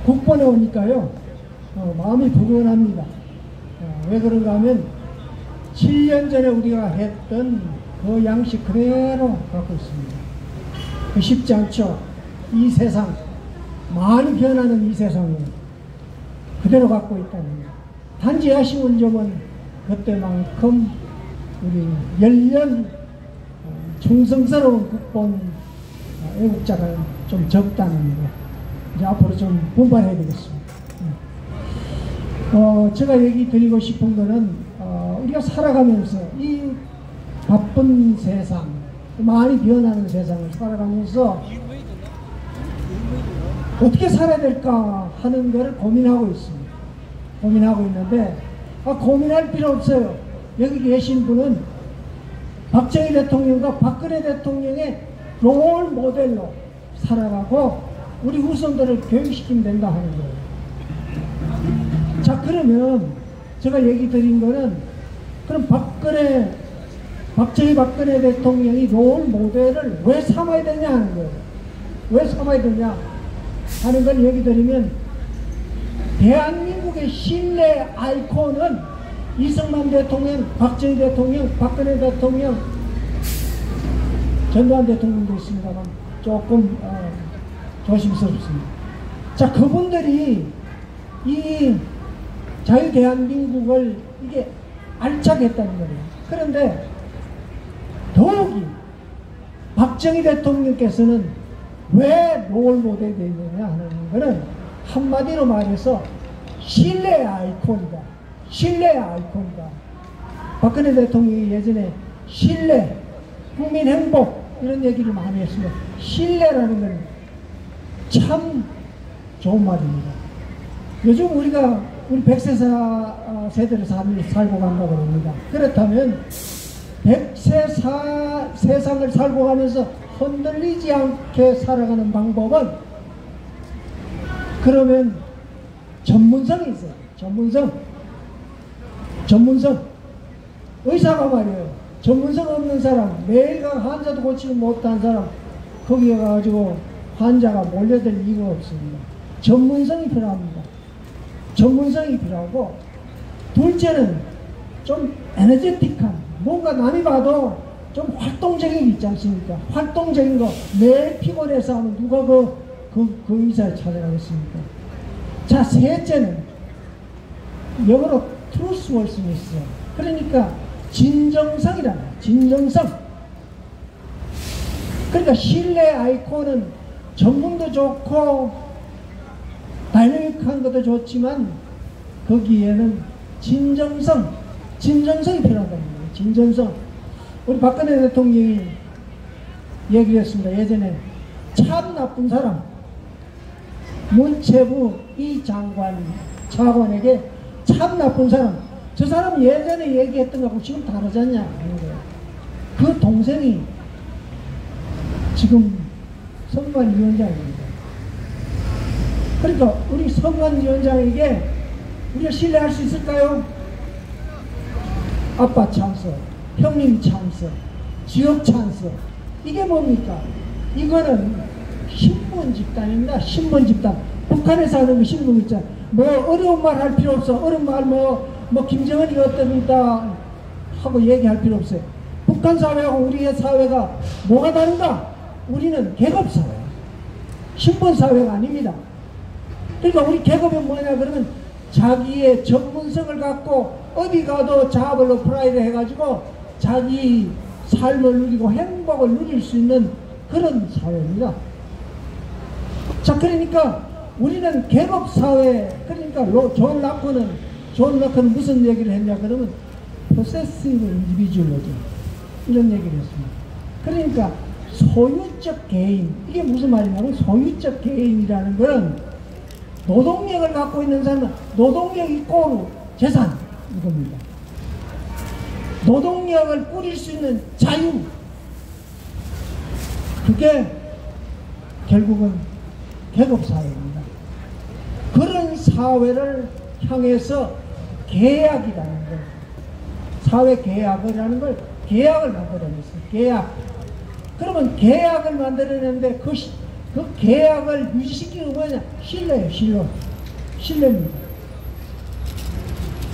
국본에 오니까요, 마음이 부근합니다. 왜 그런가 하면 7년 전에 우리가 했던 그 양식 그대로 갖고 있습니다. 쉽지 않죠. 이 세상, 많이 변하는 이 세상을 그대로 갖고 있다는 것. 단지 아쉬운 점은 그때만큼 우리 열렬 충성스러운 국본 애국자가 좀 적다는 거. 이제 앞으로 좀 분발해야 되겠습니다. 제가 얘기 드리고 싶은 거는 우리가 살아가면서 이 바쁜 세상, 많이 변하는 세상을 살아가면서 어떻게 살아야 될까 하는 것을 고민하고 있습니다. 고민하고 있는데 고민할 필요 없어요. 여기 계신 분은 박정희 대통령과 박근혜 대통령의 롤 모델로 살아가고 우리 후손들을 교육시키면 된다 하는 거예요. 자, 그러면 제가 얘기 드린 거는 그럼 박정희 박근혜 대통령이 롤 모델을 왜 삼아야 되냐 하는 거예요. 왜 삼아야 되냐 하는 걸 얘기 드리면 대한민국의 신뢰 아이콘은 이승만 대통령, 박정희 대통령, 박근혜 대통령, 전두환 대통령도 있습니다만 조금 조심스럽습니다. 자, 그분들이 이 자유 대한민국을 이게 알차게 했다는 거예요. 그런데 더욱이 박정희 대통령께서는 왜 롤 모델이 되느냐 하는 것은 한마디로 말해서 신뢰 아이콘이다. 신뢰 아이콘이다. 박근혜 대통령이 예전에 신뢰, 국민 행복 이런 얘기를 많이 했습니다. 신뢰라는 건 참 좋은 말입니다. 요즘 우리 100세 세대를 살고 간다고 합니다. 그렇다면 100세 세상을 살고 가면서 흔들리지 않게 살아가는 방법은 그러면 전문성이 있어요. 전문성. 의사가 말이에요. 전문성 없는 사람, 매일간 환자도 고치지 못한 사람, 거기에 가가지고 환자가 몰려들 이유가 없습니다. 전문성이 필요합니다. 전문성이 필요하고, 둘째는 좀 에너제틱한, 뭔가 남이 봐도 좀 활동적인 게 있지 않습니까? 활동적인 거, 매일 피곤해서 하면 누가 그 의사를 찾아가겠습니까? 자, 셋째는 영어로 truthworthiness. 그러니까 진정성이라는 거예요. 진정성. 그러니까 신뢰 아이콘은 전문도 좋고 다이내믹한 것도 좋지만 거기에는 진정성이 필요하다는 거예요. 진정성. 우리 박근혜 대통령이 얘기를 했습니다. 예전에 참 나쁜 사람, 문체부 이 차관에게 참 나쁜 사람, 저 사람 예전에 얘기했던 거하고 지금 다르지 않냐 하는 거예요. 그 동생이 지금 선관위원장입니다. 그러니까 우리 선관위원장에게 우리가 신뢰할 수 있을까요? 아빠 찬스, 형님 찬스, 지역 찬스. 이게 뭡니까? 이거는 신문 집단입니다. 신문 집단. 북한에서 하는 거 신문 있잖아. 뭐 어려운 말 할 필요 없어. 어려운 말 뭐 김정은이 어떻습니까 하고 얘기할 필요 없어요. 북한 사회하고 우리의 사회가 뭐가 다른가? 우리는 계급사회, 신분사회가 아닙니다. 그러니까 우리 계급은 뭐냐 그러면 자기의 전문성을 갖고 어디 가도 자아벌로 프라이드 해가지고 자기 삶을 누리고 행복을 누릴 수 있는 그런 사회입니다. 자, 그러니까 우리는 계급사회. 그러니까 존 락커는 무슨 얘기를 했냐 그러면 possessive individualism 이런 얘기를 했습니다. 그러니까 소유적 개인. 이게 무슨 말이냐면 소유적 개인이라는 것은 노동력을 갖고 있는 사람은 노동력 이꼬르 재산 이겁니다. 노동력을 꾸릴 수 있는 자유. 그게 결국은 계급사회입니다. 그런 사회를 향해서 계약이라는 걸, 사회 계약이라는 걸 계약을 만들어냈어요. 계약. 그러면 계약을 만들어내는데 그 계약을 유지시키는 거 뭐냐? 신뢰예요, 신뢰입니다.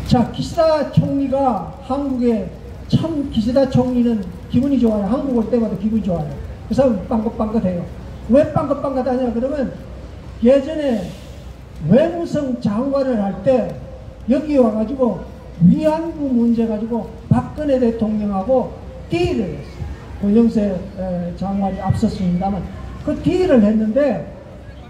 자, 기시다 총리가 한국에 참 기시다 총리는 기분이 좋아요. 한국 올 때마다 기분이 좋아요. 그래서 빵긋빵긋해요. 왜 빵긋빵긋하냐 그러면 예전에 외무성 장관을 할 때 여기 와가지고 위안부 문제 가지고 박근혜 대통령하고 딜을 했어요. 권영세 장관이 앞섰습니다만 그 딜을 했는데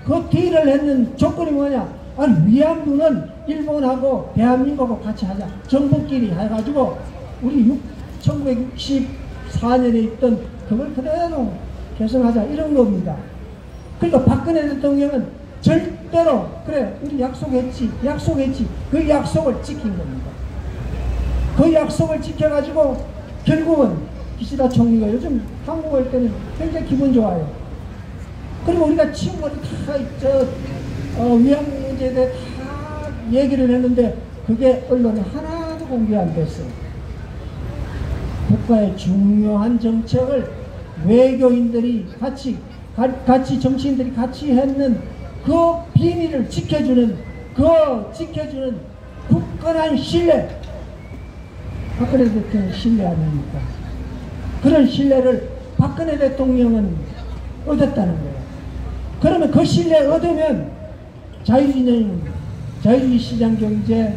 그 딜을 했는 조건이 뭐냐? 아니 위안부는 일본하고 대한민국하고 같이 하자. 정부끼리 해가지고 우리 1964년에 있던 그걸 그대로 개선하자 이런 겁니다. 그러니까 박근혜 대통령은 절대로 그래 우리 약속했지 그 약속을 지킨 겁니다. 그 약속을 지켜가지고 결국은 기시다 총리가 요즘 한국 올 때는 굉장히 기분 좋아요. 그리고 우리가 친구들이 다 위안부 문제에 대해 다 얘기를 했는데 그게 언론에 하나도 공개 안 됐어요. 국가의 중요한 정책을 외교인들이 같이 정치인들이 같이 했는 그 비밀을 지켜주는 굳건한 신뢰, 박근혜 대통령 신뢰 아닙니까? 그런 신뢰를 박근혜 대통령은 얻었다는 거예요. 그러면 그 신뢰 얻으면 자유주의 시장 경제,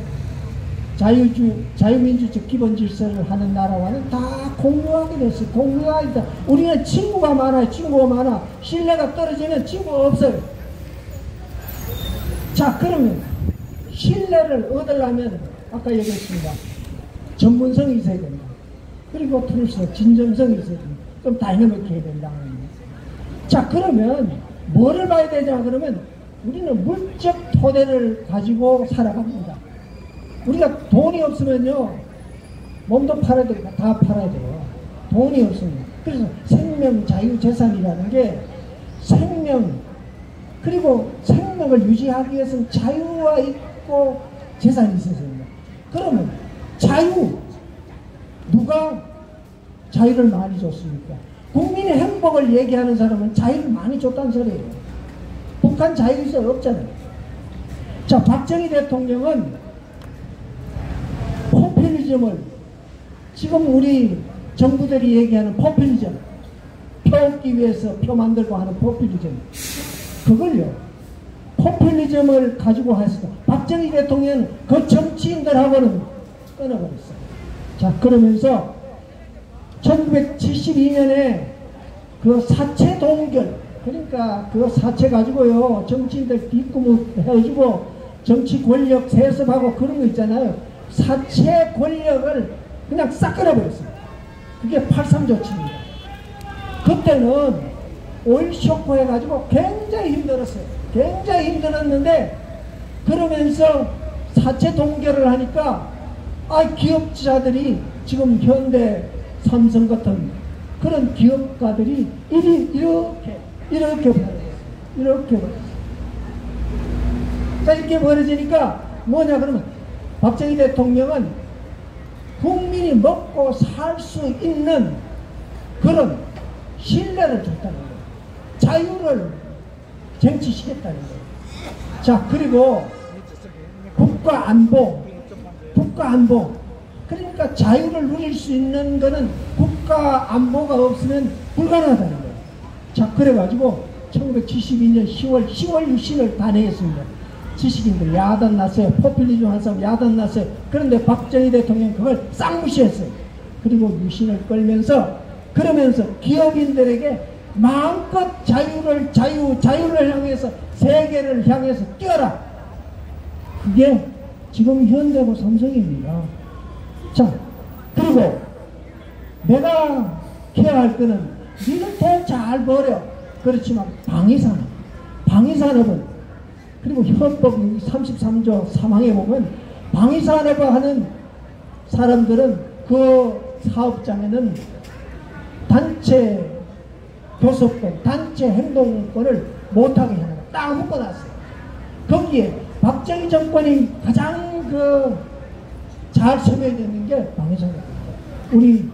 자유민주적 기본 질서를 하는 나라와는 다 공유하게 됐어요. 공유하기다. 우리는 친구가 많아요. 신뢰가 떨어지면 친구가 없어요. 자, 그러면 신뢰를 얻으려면 아까 얘기했습니다. 전문성이 있어야 된다. 그리고 트루스, 진정성이 있어야 된다. 좀 다이너믹해야 된다. 자, 그러면 뭐를 봐야 되냐 그러면 우리는 물적 토대를 가지고 살아갑니다. 우리가 돈이 없으면요 몸도 팔아야 되고 다 팔아야 돼요. 돈이 없으면. 그래서 생명 자유재산이라는 게 그리고 생명을 유지하기 위해서는 자유가 있고 재산이 있어야 됩니다. 그러면 누가 자유를 많이 줬습니까? 국민의 행복을 얘기하는 사람은 자유를 많이 줬다는 소리예요. 북한 자유주의 없잖아요. 자, 박정희 대통령은 포퓰리즘을 지금 우리 정부들이 얘기하는 포퓰리즘, 표 얻기 위해서 표 만들고 하는 포퓰리즘, 그걸요 포퓰리즘을 가지고 했어. 박정희 대통령은 그 정치인들하고는 끊어버렸어요. 자, 그러면서 1972년에 그 사채 동결, 그러니까 그 사채 가지고요 정치인들 뒷구멍 해주고 정치 권력 세습하고 그런 거 있잖아요. 사채 권력을 그냥 싹 끊어버렸어요. 그게 83 조치입니다. 그때는 오일 쇼크 해가지고 굉장히 힘들었어요. 굉장히 힘들었는데 그러면서 사채 동결을 하니까 기업자들이 지금 현대 삼성 같은 그런 기업가들이 이렇게 벌어졌어요. 자, 이렇게 벌어지니까 뭐냐 그러면 박정희 대통령은 국민이 먹고 살 수 있는 그런 신뢰를 줬다는 거예요. 자유를 쟁취시켰다는 거예요. 자, 그리고 국가 안보. 그러니까 자유를 누릴 수 있는 거는 국가 안보가 없으면 불가능하다는 거예요. 자, 그래가지고 1972년 10월 유신을 단행했습니다. 지식인들 야단 났어요. 포퓰리즘 한 사람 야단 났어요. 그런데 박정희 대통령이 그걸 싹 무시했어요. 그리고 유신을 끌면서 그러면서 기업인들에게 마음껏 자유를 향해서 세계를 향해서 뛰어라. 그게 지금 현대고 삼성입니다. 자, 그리고 내가 케어할 거는 니들 돈 잘 벌여. 그렇지만 방위산업은 그리고 헌법 33조 3항에 보면 방위산업을 하는 사람들은 그 사업장에는 단체 교섭권, 단체 행동권을 못하게 하는 거 딱 묶어놨어요. 거기에 박정희 정권이 가장 잘 소개되는 게 방위산업입니다. 우리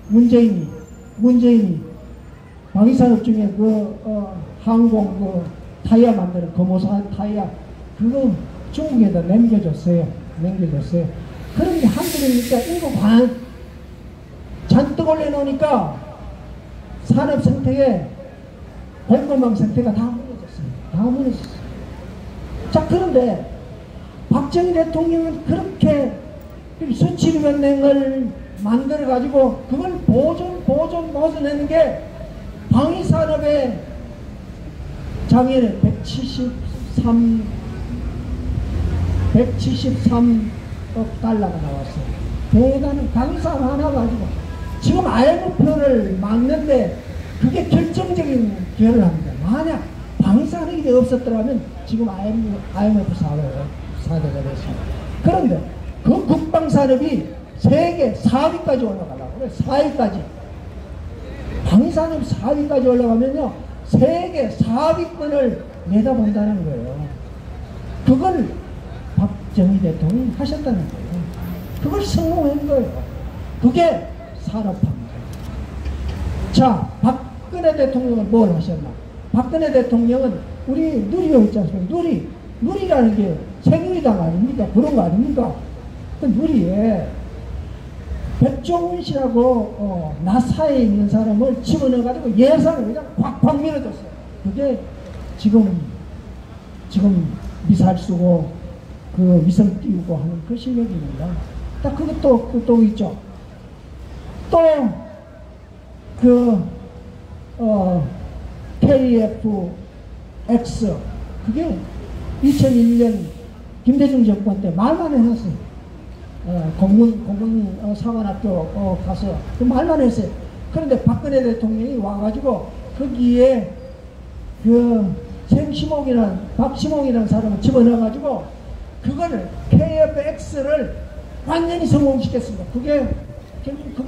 문재인이 방위산업 중에 항공 그 타이어 만드는 거모사 타이어 그거 중국에다 남겨줬어요. 그런데 한국이니까 인구 반 잔뜩 올려놓으니까 산업 생태계 공급망 생태가 다 무너졌어요. 자, 그런데 박정희 대통령은 그렇게 수출연맹을 만들어가지고 그걸 보존하는 게 방위산업의 작년에 173억 달러가 나왔어요. 대단한 방위산업 하나 가지고 지금 IMF를 막는데 그게 결정적인 기여를 합니다. 만약 방위산업이 없었더라면 지금 IMF 사대가 됐습니다. 그런데 그 국방산업이 세계 4위까지 올라가려고 그래요. 4위까지. 방위산업 4위까지 올라가면요, 세계 4위권을 내다본다는 거예요. 그걸 박정희 대통령이 하셨다는 거예요. 그걸 성공한 거예요. 그게 산업화입니다. 자, 박근혜 대통령은 뭘 하셨나? 박근혜 대통령은 우리 누리호 있지 않습니까? 누리라는 게 새누리당 아닙니까? 그런 거 아닙니까? 그 누리에 백종원 씨라고 나사에 있는 사람을 집어넣어가지고 예산을 그냥 꽉꽉 밀어줬어요. 그게 지금 미사일 쓰고 그 위성 띄우고 하는 그 실력입니다. 딱 그것도 있죠. 또 KF-X 그게 2001년 김대중 정권 때 말만 해놨어요. 공군 사관학교 가서 그 말만 했어요. 그런데 박근혜 대통령이 와가지고 거기에 그 박시몽이라는 사람을 집어넣어가지고 그거를 KF-X를 완전히 성공시켰습니다. 그게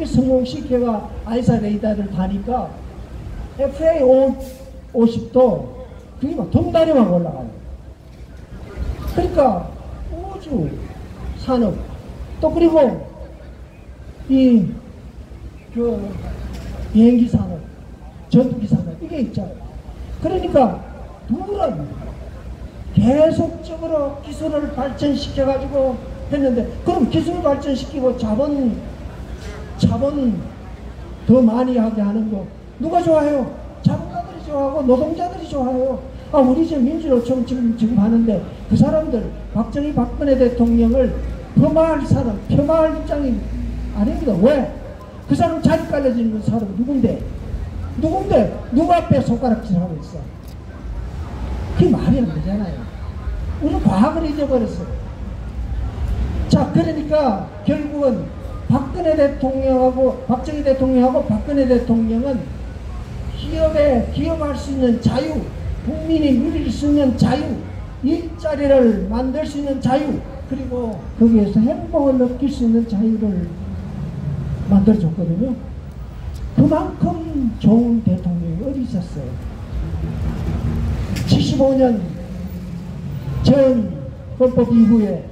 성공시켜가 아이사 레이더를 다니까 FA-50도 그게 막 동다리만 올라가요. 그러니까 우주 산업 또 그리고 비행기 산업, 전투기 산업 이게 있잖아요. 그러니까 둘은 계속적으로 기술을 발전시켜 가지고 했는데 그럼 기술 발전시키고 자본 더 많이 하게 하는 거 누가 좋아해요? 자본가들이 좋아하고 노동자들이 좋아해요. 우리 지금 민주노총 지금 하는데 그 사람들 박근혜 대통령을 폄하할 입장이 아닙니다. 왜? 그 사람 자리 깔려지는 사람 누군데? 누구 앞에 손가락질하고 있어? 그게 말이 안 되잖아요. 우리는 과학을 잊어버렸어요. 자, 그러니까 결국은 박정희 대통령하고 박근혜 대통령은 기업할 수 있는 자유, 국민이 누릴 수 있는 자유, 일자리를 만들 수 있는 자유, 그리고 거기에서 행복을 느낄 수 있는 자유를 만들어줬거든요. 그만큼 좋은 대통령이 어디 있었어요. 75년 전 헌법 이후에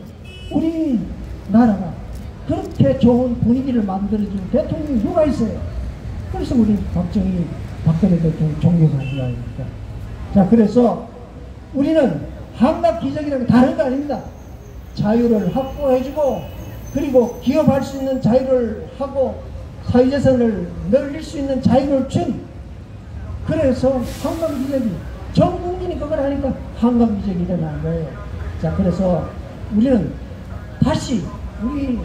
우리나라가 그렇게 좋은 분위기를 만들어준 대통령이 누가 있어요? 그래서 우리 박근혜 대통령 존경하는 거아닙니까? 자, 그래서 우리는 한국기적이라는 게 다른 거 아닙니다. 자유를 확보해주고 그리고 기업할 수 있는 자유를 하고 사회재산을 늘릴 수 있는 자유를 준, 그래서 한국기적이 전 국민이 그걸 하니까 한국기적이 일어난 거예요. 자, 그래서 우리는 다시 우리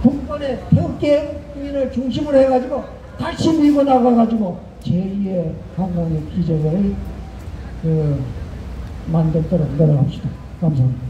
국권의 태극기를 중심으로 해가지고 다시 밀고 나가가지고 제2의 한국의 기적을 만들도록 노력합시다. 감사합니다.